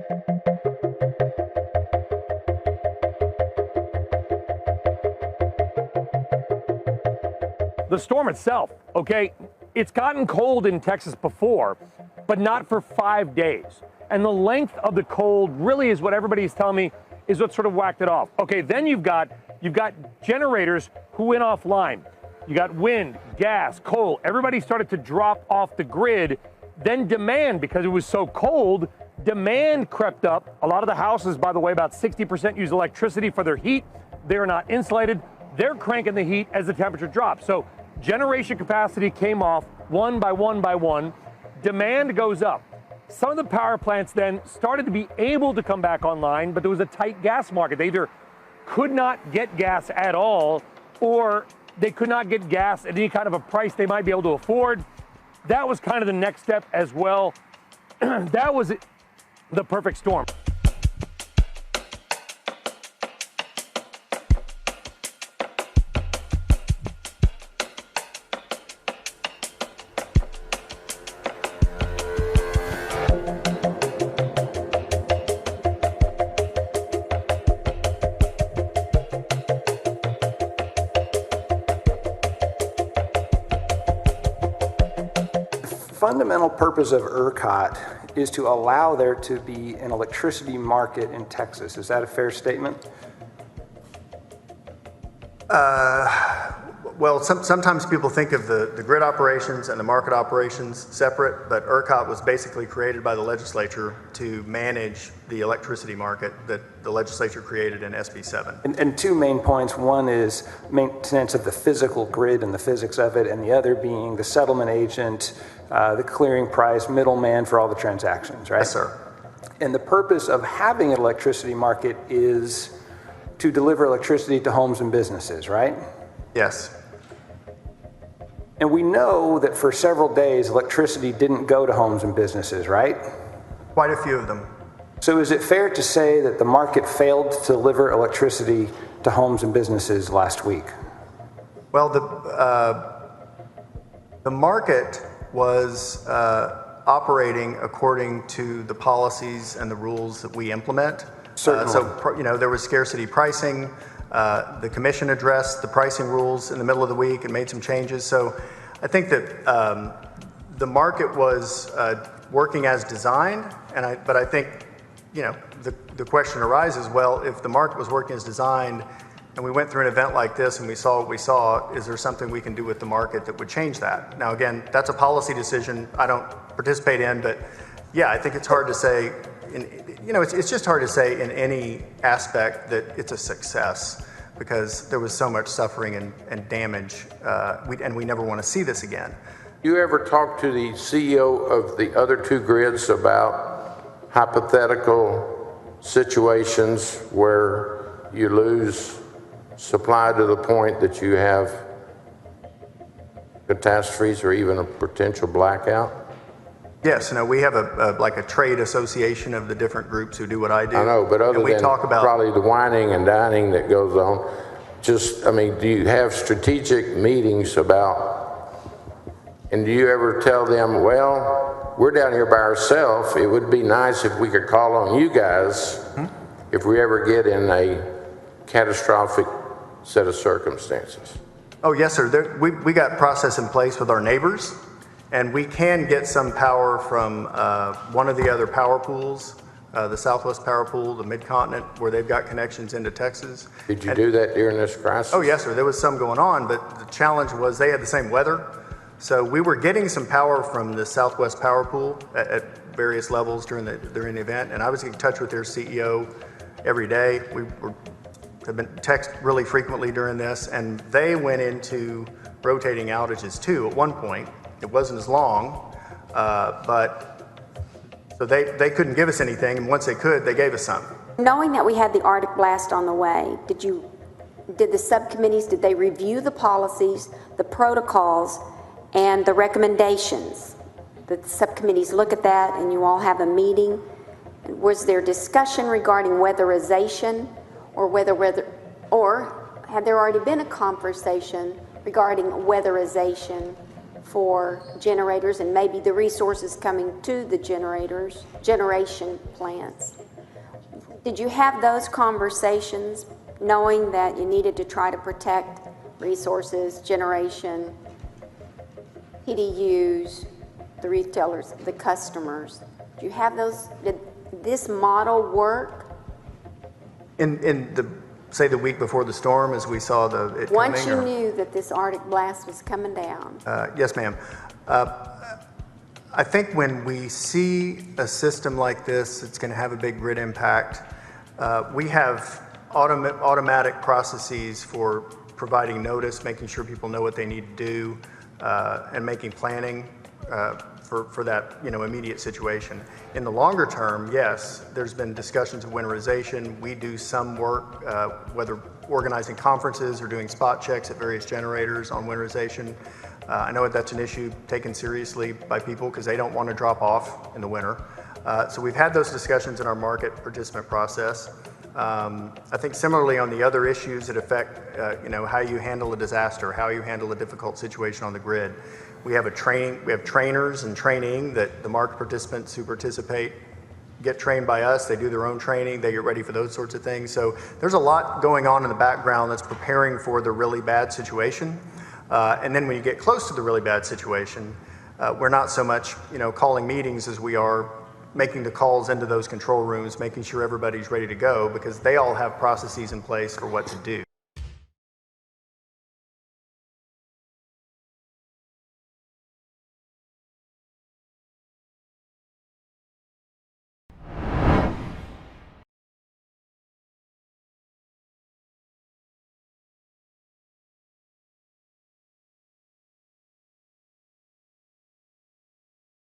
The storm itself, okay, it's gotten cold in Texas before, but not for 5 days. And the length of the cold really is what everybody's telling me is what sort of whacked it off. Okay, then you've got generators who went offline. You got wind, gas, coal. Everybody started to drop off the grid. Then demand, because it was so cold, demand crept up. A lot of the houses, by the way, about 60% use electricity for their heat. They're not insulated. They're cranking the heat as the temperature drops. So generation capacity came off one by one by one. Demand goes up. Some of the power plants then started to be able to come back online, but there was a tight gas market. They either could not get gas at all, or they could not get gas at any kind of a price they might be able to afford. That was kind of the next step as well. That was the perfect storm. Fundamental purpose of ERCOT is to allow there to be an electricity market in Texas. Is that a fair statement? Well, sometimes people think of the grid operations and the market operations separate, but ERCOT was basically created by the legislature to manage the electricity market that the legislature created in SB 7. And two main points. One is maintenance of the physical grid and the physics of it, and the other being the settlement agent, the clearing price, middleman for all the transactions, right? Yes, sir. And the purpose of having an electricity market is to deliver electricity to homes and businesses, right? Yes. And we know that for several days, electricity didn't go to homes and businesses, right? Quite a few of them. So is it fair to say that the market failed to deliver electricity to homes and businesses last week? Well, the market was operating according to the policies and the rules that we implement. Certainly. So, there was scarcity pricing. The commission addressed the pricing rules in the middle of the week and made some changes. So I think that the market was working as designed, but I think, the question arises, well, if the market was working as designed and we went through an event like this and we saw what we saw, is there something we can do with the market that would change that? Now, again, that's a policy decision I don't participate in, but yeah, I think it's hard to say, it's just hard to say in any aspect that it's a success, because there was so much suffering and damage, and we never want to see this again. You ever talk to the CEO of the other two grids about hypothetical situations where you lose supply to the point that you have catastrophes or even a potential blackout? Yes, we have a trade association of the different groups who do what I do. I know, but other than talk about probably the whining and dining that goes on, do you have strategic meetings about, and do you ever tell them, well, we're down here by ourselves, it would be nice if we could call on you guys if we ever get in a catastrophic set of circumstances? Oh, yes, sir. We got process in place with our neighbors. And we can get some power from one of the other power pools, the Southwest Power Pool, the Mid-Continent, where they've got connections into Texas. Did you do that during this crisis? Oh, yes, sir. There was some going on, but the challenge was they had the same weather. So we were getting some power from the Southwest Power Pool at various levels during the event. And I was in touch with their CEO every day. We have been text really frequently during this. And they went into rotating outages, too, at one point. It wasn't as long, but so they couldn't give us anything, and once they could, they gave us some. Knowing that we had the Arctic blast on the way, did the subcommittees, did they review the policies, the protocols, and the recommendations? The subcommittees look at that, and you all have a meeting. Was there discussion regarding weatherization, or had there already been a conversation regarding weatherization for generators and maybe the resources coming to the generation plants. Did you have those conversations knowing that you needed to try to protect resources, generation, PDUs, the retailers, the customers? Do you have those? Did this model work? In the, say, the week before the storm, as we saw it Once coming? you knew that this Arctic blast was coming down. Yes, ma'am. I think when we see a system like this, it's going to have a big grid impact. We have automatic processes for providing notice, making sure people know what they need to do, and making planning for that immediate situation. In the longer term, yes, there's been discussions of winterization. We do some work, whether organizing conferences or doing spot checks at various generators on winterization. I know that's an issue taken seriously by people because they don't want to drop off in the winter. So we've had those discussions in our market participant process. I think similarly on the other issues that affect, how you handle a disaster, how you handle a difficult situation on the grid. We have trainers and training that the market participants who participate get trained by us. They do their own training. They get ready for those sorts of things. So there's a lot going on in the background that's preparing for the really bad situation. And then when you get close to the really bad situation, we're not so much, calling meetings as we are making the calls into those control rooms, making sure everybody's ready to go because they all have processes in place for what to do.